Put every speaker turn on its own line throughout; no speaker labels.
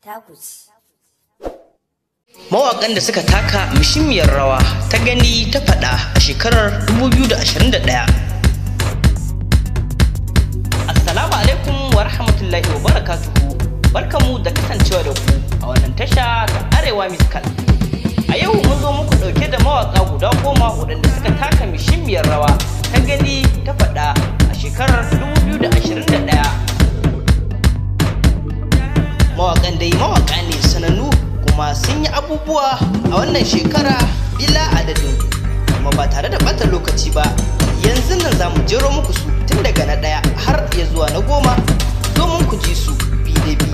taku ce.
Mawaƙan da suka taka muhimmiyar rawa ta gani ta faɗa a shekarar 2021. Assalamu alaikum wa rahmatullahi wa barakatuhu. Barkamu da kasancewa da ku a wannan tasha ta Arewa Musical. A yau mun zo muku ɗauke da mawaƙa guda 10 waɗanda suka taka muhimmiyar rawa ta gani ta faɗa a shekarar 2021. Mawaƙan dai mawaƙa ne sanannu kuma sun yi abubuwa a wannan shekara bila adadin, kuma ba tare da ɓata lokaci ba yanzu nan za mu jero muku su tun daga na 1 har ya zuwa na 10 domin ku ji su bi da bi.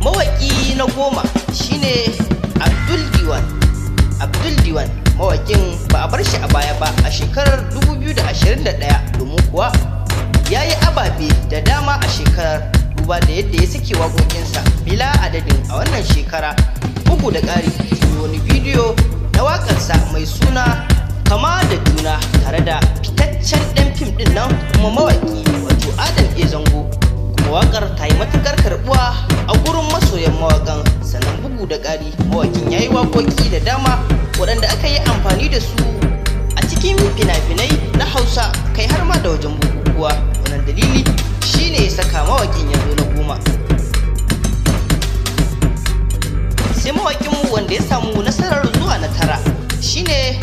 Mawaƙi na 10 shine Abdul Diwan. Mawaƙin ba a bar shi a baya ba a shekarar 2021 domin kuwa ya yi ababe da dama a shekarar, duba da yadda ya sake waƙoƙinsa bila adadin a wannan shekara. Bugu da ƙari, wani bidiyo na waƙarsa mai suna Kama da Juna tare da fitaccen ɗan fim ɗin nan kuma mawaƙi wato Adam A. Zango, kuma waƙar ta yi matuƙar karɓuwa a gurin masoyan mawaƙan. Sannan bugu da ƙari, mawaƙin ya yi waƙoƙi da dama waɗanda aka yi amfani da su a cikin fina-finai na Hausa, kai har ma da wajen bukukuwa. Wannan dalili shine ya saka mawaƙin ya zo na 10. Sai mawaƙinmu wanda ya samu nasarar zuwa na 9 shine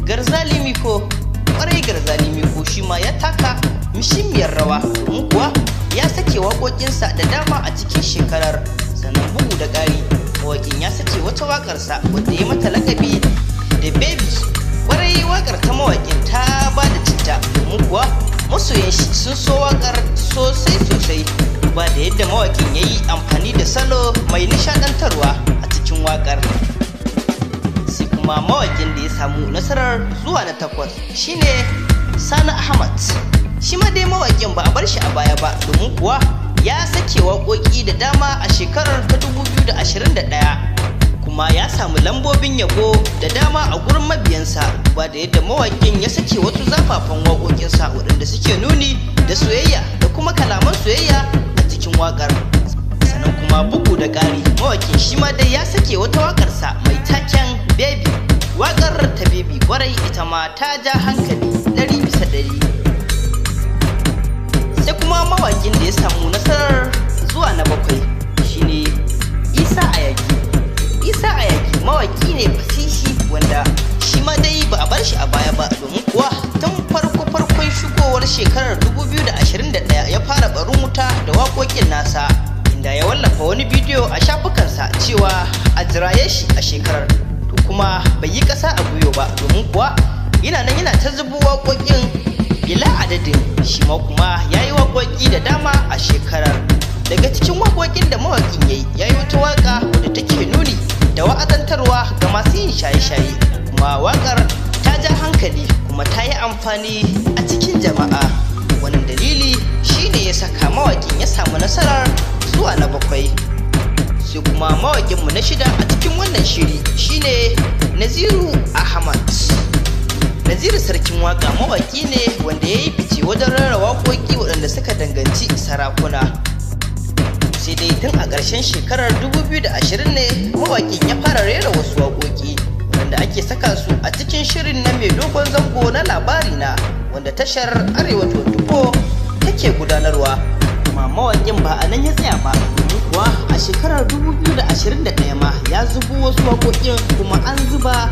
Garzali Miko. Ƙwarai Garzali Miko shi ma ya taka muhimmiyar rawa domin kuwa ya sake waƙoƙinsa da dama a cikin shekarar. Sannan bugu da ƙari, mawaƙin ya sake wata waƙarsa wadda ya mata lakabi da Baby. Ƙwarai waƙar ta mawaƙin ta ba da citta domin kuwa masoyan shi sun so waƙar sosai ba da yadda mawaƙin ya yi amfani da salo mai nishaɗantarwa a cikin waƙar. Sai kuma mawaƙin da ya samu nasarar zuwa na 8 shine Sani Ahmad. Shi ma dai mawaƙin ba a bar shi a baya ba domin kuwa ya sake waƙoƙi da dama a shekarar ta 2021, kuma ya samu lambobin yabo da dama a gurin mabiyansa, ba da yadda mawaƙin ya sake wasu zafafan waƙoƙinsa waɗanda suke nuni da soyayya da kuma kalaman soyayya a cikin waƙar. Sannan kuma bugu da ƙari, mawaƙin shi ma dai ya sake wata waƙarsa mai taken Baby. Waƙar ta Baby ƙwarai ita ma ta ja hankali 100%. Sai kuma mawaƙin da ya samu nasarar zuwa na 7 shine Isa Ayagi. Mawaƙi ne fasihi wanda shi ma dai ba a bar shi a baya ba domin kuwa tun farkon shigowar shekarar 2021 ya fara barin wuta da waƙoƙin nasa, inda ya wallafa wani bidiyo a shafukansa cewa a jiraye shi a shekarar. To kuma bai yi ƙasa a gwiwa ba domin kuwa yana nan yana ta zubo waƙoƙin bila adadin. Shi ma kuma ya yi waƙoƙi da dama a shekarar. Daga cikin waƙoƙin da mawaƙin ya yi wata waƙa wadda take nuni da wa'azantarwa ga masu yin shaye-shaye, kuma waƙar ta ja hankali kuma ta yi amfani a cikin jama'a. Wannan dalili shine ya saka mawaƙin ya samu nasarar zuwa na 7. Sai kuma mawaƙinmu na 6 a cikin wannan shiri shine Naziru Ahmad. Naziru sarkin waƙa mawaƙi ne wanda ya yi fice wajen rera waƙoƙi waɗanda suka danganci sarakuna. Sai dai tun a ƙarshen shekarar 2020 ne mawaƙin ya fara rera wasu waƙoƙi wanda ake saka su a cikin shirin na mai dogon zango na labari na wanda tashar Arewa 24 take gudanarwa. Amma mawaƙin ba a nan ya tsaya ba, domin kuwa a shekarar 2021 ma ya zubo wasu waƙoƙin kuma an zuba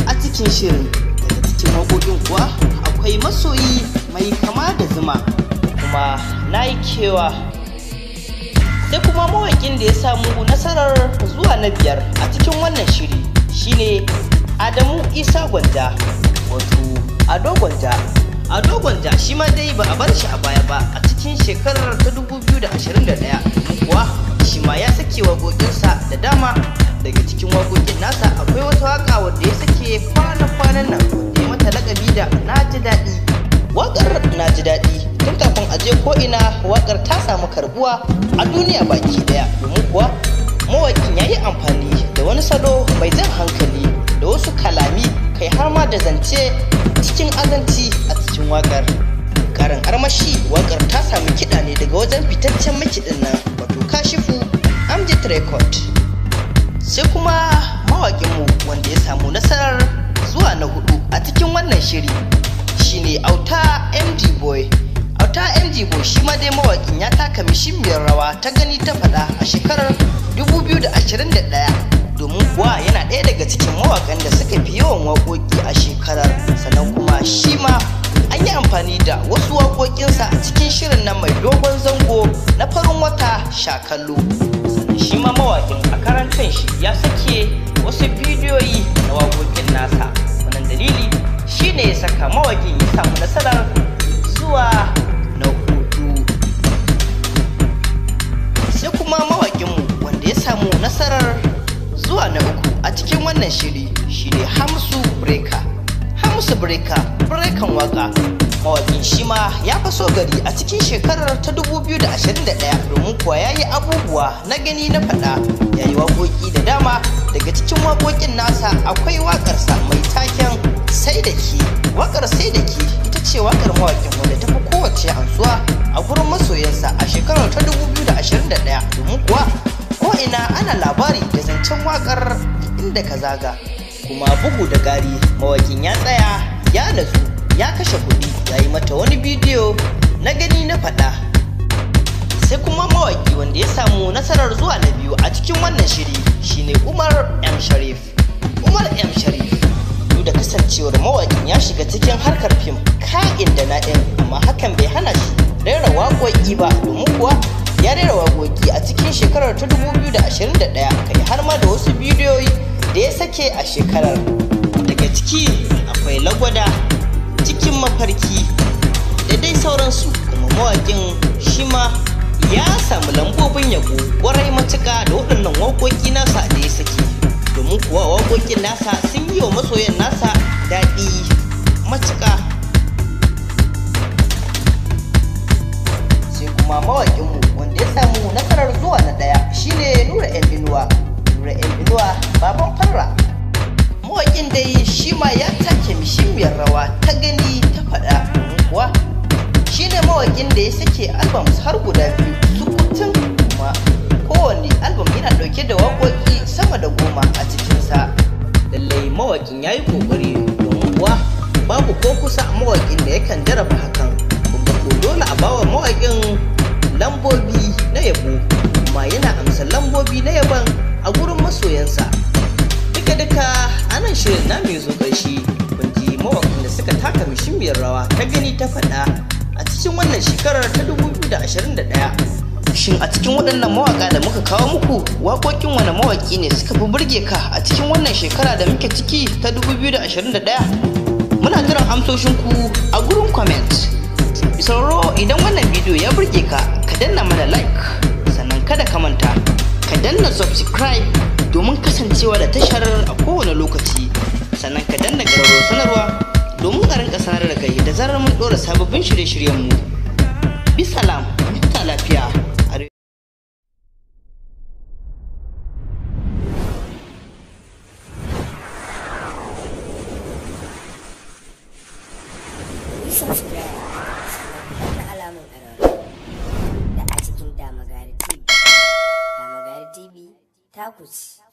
a cikin shirin. Daga cikin waƙoƙin kuwa akwai Masoyi mai kama da zuma, kuma na yi kewa. Sai kuma mawaƙin da ya samu nasarar zuwa na 5 a cikin wannan shiri shine Adamu Isa Gwanja, wato Ado Gwanja. Shi ma dai ba a bar shi a baya ba a cikin shekarar ta 2021 kuwa shi ma ya sake waƙoƙinsa da dama. Daga cikin waƙoƙin nasa akwai wata waƙa wadda ya sake kwanan nan wadda ya mata lakabi da Na Ji Daɗi. Waƙar Na Ji Daɗi tun kafin a je ko'ina waƙar ta samu karbuwa a duniya baki ɗaya, domin kuwa mawaƙin ya yi amfani da wani salo mai jan hankali da wasu kalami kai har ma da zance cikin azanci a cikin waƙar. Ƙarin armashi, waƙar ta samu kiɗa ne daga wajen fitaccen makiɗin nan wato hit record. Sai kuma mawaƙinmu wanda ya samu nasarar zuwa na 4 a cikin wannan shiri shine Auta MD Boy. Auta MD Boy shi ma dai mawaƙin ya taka muhimmiyar rawa ta gani ta faɗa a shekarar 2021, domin kuwa yana ɗaya daga cikin mawaƙan da suka fi yawan waƙoƙi a shekarar. Sannan kuma shi ma an yi amfani da wasu waƙoƙinsa a cikin shirin nan mai dogon zango na farin wata shakallo. Sannan shi ma mawaƙin a karan kanshi ya sake wasu bidiyoyi na waƙoƙin nasa. Wannan dalili shine ya saka mawaƙin ya samu nasarar zuwa na 4. Sai kuma mawaƙinmu wanda ya samu nasarar zuwa na 3 a cikin wannan shiri shine Hamsu Breaker. Hamsu Breaker, breakan waka. Mawaƙin shi ma ya faso gari a cikin shekarar ta 2021, domin kuwa ya yi abubuwa na gani na faɗa. Ya yi waƙoƙi da dama. Daga cikin waƙoƙin nasa akwai waƙarsa mai taken Sai da ke. Waƙar Sai da ke ita ce waƙar mawaƙin wanda ta fi kowace amsuwa a gurin masoyansa a shekarar ta 2021, domin kuwa ko'ina ana labari da zancen waƙar inda ka zaga. Kuma bugu da ƙari mawaƙin ya tsaya ya natsu ya kashe kuɗi ya yi mata wani bidiyo na gani na faɗa. Sai kuma mawaƙi wanda ya samu nasarar zuwa na 2 a cikin wannan shiri shine Umar M Sharif. Umar M Sharif duk da kasancewar mawaƙin ya shiga cikin harkar fim ka'in da na'in, amma hakan bai hana shi rera waƙoƙi ba, domin kuwa ya rera waƙoƙi a cikin shekarar ta 2021, kai har ma da wasu bidiyoyi da ya sake a shekarar. Daga ciki akwai Lagwada, Cikin Mafarki da dai sauransu. Kuma mawaƙin shi ma ya samu lambobin yabo ƙwarai matuƙa da waɗannan waƙoƙi nasa da ya sake, domin kuwa waƙoƙin nasa sun yi wa masoyan nasa daɗi matuƙa. Sai kuma mawaƙinmu wanda ya samu nasarar zuwa na 1 shine Nura M Inuwa. Nura M Inuwa baban Farra. Mawaƙin dai shi ma ya take muhimmiyar rawa ta gani ta faɗa, domin kuwa shine mawaƙin da ya sake albums har guda 2 sukutun, kuma kowanne album yana ɗauke da waƙoƙi sama da 10 a cikinsa. Lallai mawaƙin ya yi ƙoƙari, domin kuwa babu ko kusa mawaƙin da yakan jaraba hakan. Kuma ko dole a bawa mawaƙin lambobi na yabo, kuma yana amsa lambobi na yaban a gurin masoyansa. Duka anan shirin na mai zo ƙarshe. Kun ji mawaƙan da suka taka muhimmiyar rawa ta gani ta faɗa a cikin wannan shekarar ta 2021. Shin a cikin waɗannan mawaƙa da muka kawo muku, waƙoƙin wani mawaƙi ne suka fi burge ka a cikin wannan shekara da muke ciki ta 2021? Muna jiran amsoshinku a gurin comment. Sauraro, idan wannan bidiyo ya burge ka, ka danna mana like, sannan kada ka manta ka danna subscribe domin kasancewa da tashar a kowane lokaci, sannan ka danna ƙararrawar sanarwa domin a rinka sanar da kai da zarar mun ɗora sababbin shirye-shiryenmu. Bisalam, huta lafiya.
Subscribe na alamun ƙararrawa da a cikin Damagari TV. Damagari TV ta kuci.